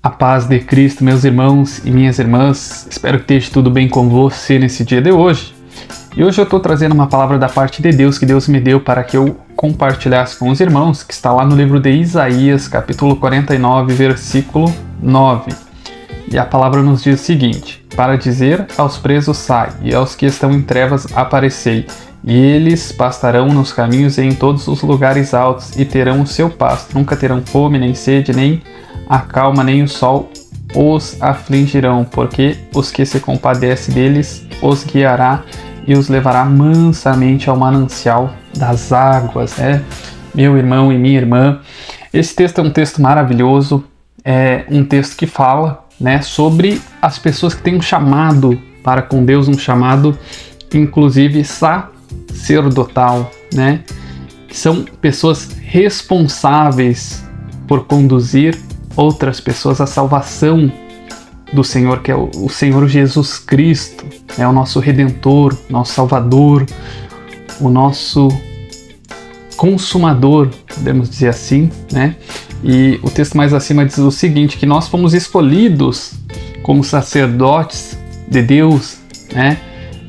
A paz de Cristo, meus irmãos e minhas irmãs, espero que esteja tudo bem com você nesse dia de hoje. E hoje eu estou trazendo uma palavra da parte de Deus que Deus me deu para que eu compartilhasse com os irmãos, que está lá no livro de Isaías, capítulo 49, versículo 9. E a palavra nos diz o seguinte: para dizer aos presos sai, e aos que estão em trevas aparecei, e eles pastarão nos caminhos e em todos os lugares altos, e terão o seu pasto, nunca terão fome, nem sede, nem a calma, nem o sol os afligirão, porque os que se compadece deles os guiará e os levará mansamente ao manancial das águas, meu irmão e minha irmã. Esse texto é um texto maravilhoso, é um texto que fala, sobre as pessoas que têm um chamado para com Deus, um chamado inclusive sacerdotal, que são pessoas responsáveis por conduzir outras pessoas à salvação do Senhor, que é o Senhor Jesus Cristo, é o nosso Redentor, nosso Salvador, o nosso Consumador, podemos dizer assim, E o texto mais acima diz o seguinte, que nós fomos escolhidos como sacerdotes de Deus,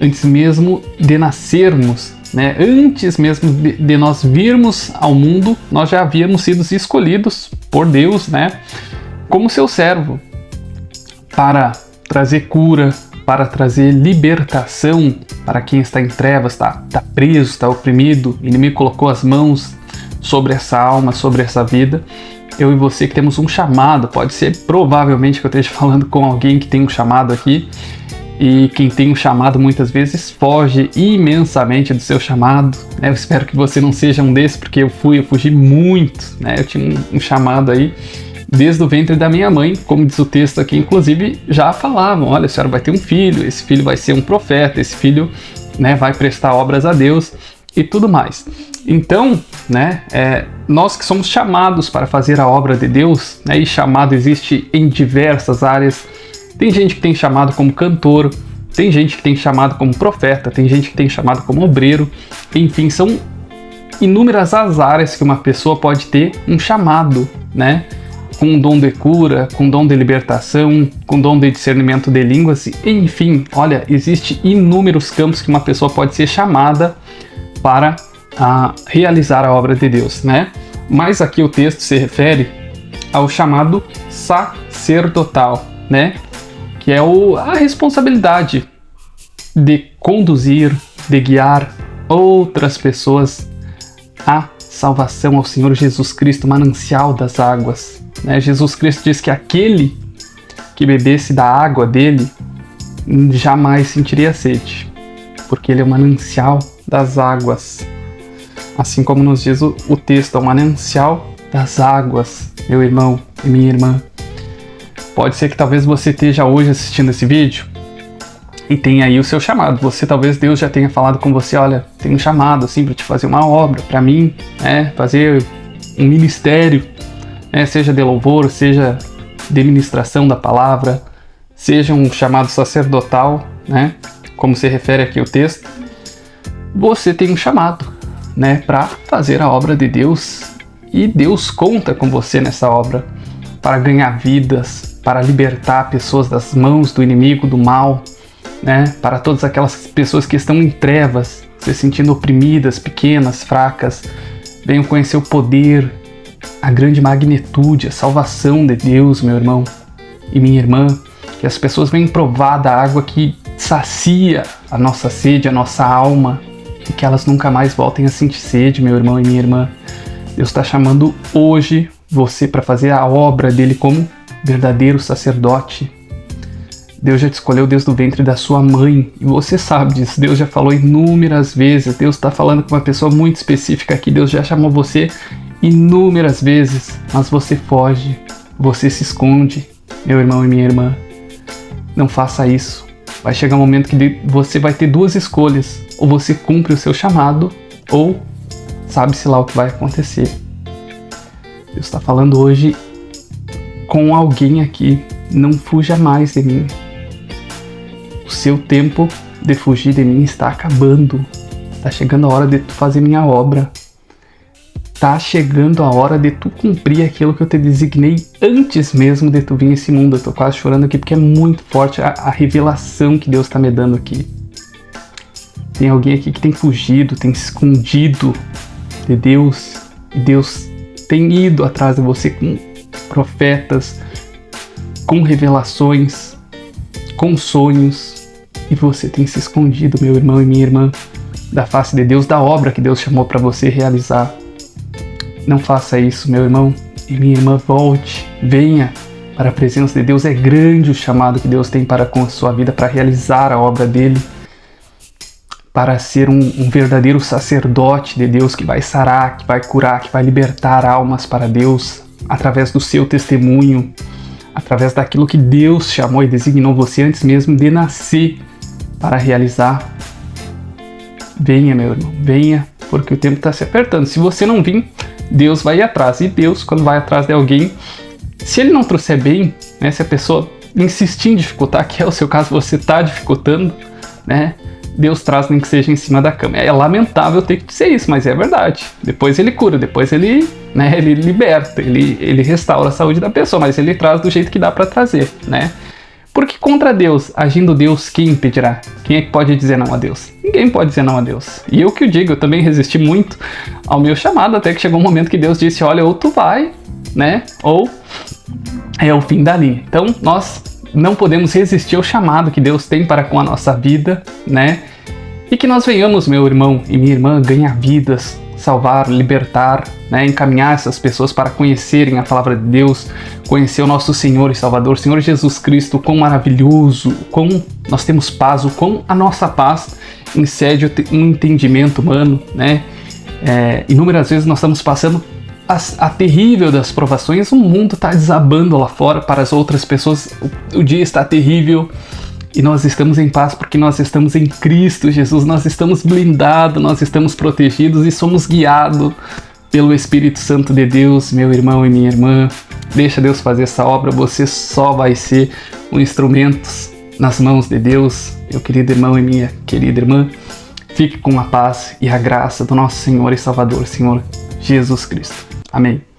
antes mesmo de nascermos, antes mesmo de nós virmos ao mundo, nós já havíamos sido escolhidos por Deus, como seu servo, para trazer cura, para trazer libertação para quem está em trevas, está preso, está oprimido. O inimigo colocou as mãos sobre essa alma, sobre essa vida. Eu e você que temos um chamado, pode ser provavelmente que eu esteja falando com alguém que tem um chamado aqui, e quem tem um chamado muitas vezes foge imensamente do seu chamado, Eu espero que você não seja um desses, porque eu fugi muito, Eu tinha um chamado aí desde o ventre da minha mãe, como diz o texto aqui, inclusive já falavam, olha, a senhora vai ter um filho, esse filho vai ser um profeta, esse filho vai prestar obras a Deus e tudo mais. Então, nós que somos chamados para fazer a obra de Deus, e chamado existe em diversas áreas. Tem gente que tem chamado como cantor, tem gente que tem chamado como profeta, tem gente que tem chamado como obreiro, enfim, são inúmeras as áreas que uma pessoa pode ter um chamado, com um dom de cura, com um dom de libertação, com um dom de discernimento de línguas, enfim, olha, existe inúmeros campos que uma pessoa pode ser chamada para realizar a obra de Deus, Mas aqui o texto se refere ao chamado sacerdotal, que é a responsabilidade de conduzir, de guiar outras pessoas à salvação, ao Senhor Jesus Cristo, manancial das águas. Jesus Cristo diz que aquele que bebesse da água dele jamais sentiria sede, porque ele é o manancial das águas. Assim como nos diz o texto, é o manancial das águas, meu irmão e minha irmã. Pode ser que talvez você esteja hoje assistindo esse vídeo e tenha aí o seu chamado. Talvez Deus já tenha falado com você, olha, tem um chamado assim para te fazer uma obra, para mim, fazer um ministério, seja de louvor, seja de ministração da palavra, seja um chamado sacerdotal, como se refere aqui o texto. Você tem um chamado, para fazer a obra de Deus, e Deus conta com você nessa obra para ganhar vidas, para libertar pessoas das mãos do inimigo, do mal, para todas aquelas pessoas que estão em trevas, se sentindo oprimidas, pequenas, fracas, venham conhecer o poder, a grande magnitude, a salvação de Deus, meu irmão e minha irmã, que as pessoas venham provar da água que sacia a nossa sede, a nossa alma, e que elas nunca mais voltem a sentir sede, meu irmão e minha irmã. Deus está chamando hoje você para fazer a obra dele como verdadeiro sacerdote. Deus já te escolheu desde o ventre da sua mãe, e você sabe disso. Deus já falou inúmeras vezes. Deus está falando com uma pessoa muito específica aqui. Deus já chamou você inúmeras vezes, mas você foge, você se esconde, meu irmão e minha irmã. Não faça isso. Vai chegar um momento que você vai ter duas escolhas: ou você cumpre o seu chamado, ou sabe-se lá o que vai acontecer. Deus está falando hoje com alguém aqui: não fuja mais de mim. O seu tempo de fugir de mim está acabando. Está chegando a hora de tu fazer minha obra. está chegando a hora de tu cumprir aquilo que eu te designei antes mesmo de tu vir a esse mundo. Eu tô quase chorando aqui porque é muito forte a revelação que Deus está me dando aqui. Tem alguém aqui que tem fugido, tem se escondido de Deus, e Deus tem ido atrás de você com profetas, com revelações, com sonhos, e você tem se escondido, meu irmão e minha irmã, da face de Deus, da obra que Deus chamou para você realizar. Não faça isso, meu irmão e minha irmã, volte, venha para a presença de Deus. É grande o chamado que Deus tem para com a sua vida, para realizar a obra dele, para ser um verdadeiro sacerdote de Deus que vai sarar, que vai curar, que vai libertar almas para Deus, através do seu testemunho, através daquilo que Deus chamou e designou você antes mesmo de nascer para realizar. Venha, meu irmão, venha, porque o tempo está se apertando. Se você não vir, Deus vai ir atrás. E Deus, quando vai atrás de alguém, se ele não trouxer bem, né, se a pessoa insistir em dificultar, que é o seu caso, você está dificultando, né, Deus traz nem que seja em cima da cama. É lamentável ter que dizer isso, mas é verdade. Depois ele cura, depois ele, né, ele liberta, ele restaura a saúde da pessoa, mas ele traz do jeito que dá para trazer, né? Porque contra Deus, agindo Deus, quem impedirá? Quem é que pode dizer não a Deus? Ninguém pode dizer não a Deus. E eu que o digo, eu também resisti muito ao meu chamado, até que chegou um momento que Deus disse, olha, ou tu vai, né? Ou é o fim da linha. Então, nós não podemos resistir ao chamado que Deus tem para com a nossa vida, né? E que nós venhamos, meu irmão e minha irmã, ganhar vidas, salvar, libertar, né? Encaminhar essas pessoas para conhecerem a palavra de Deus, conhecer o nosso Senhor e Salvador, Senhor Jesus Cristo, quão maravilhoso, quão nós temos paz, o quão a nossa paz excede um entendimento humano, né? Inúmeras vezes nós estamos passando a terrível das provações, o mundo está desabando lá fora para as outras pessoas, o dia está terrível e nós estamos em paz porque nós estamos em Cristo Jesus, nós estamos blindados, nós estamos protegidos e somos guiados pelo Espírito Santo de Deus, meu irmão e minha irmã. Deixa Deus fazer essa obra, você só vai ser um instrumento nas mãos de Deus, meu querido irmão e minha querida irmã. Fique com a paz e a graça do nosso Senhor e Salvador, Senhor Jesus Cristo. Amém.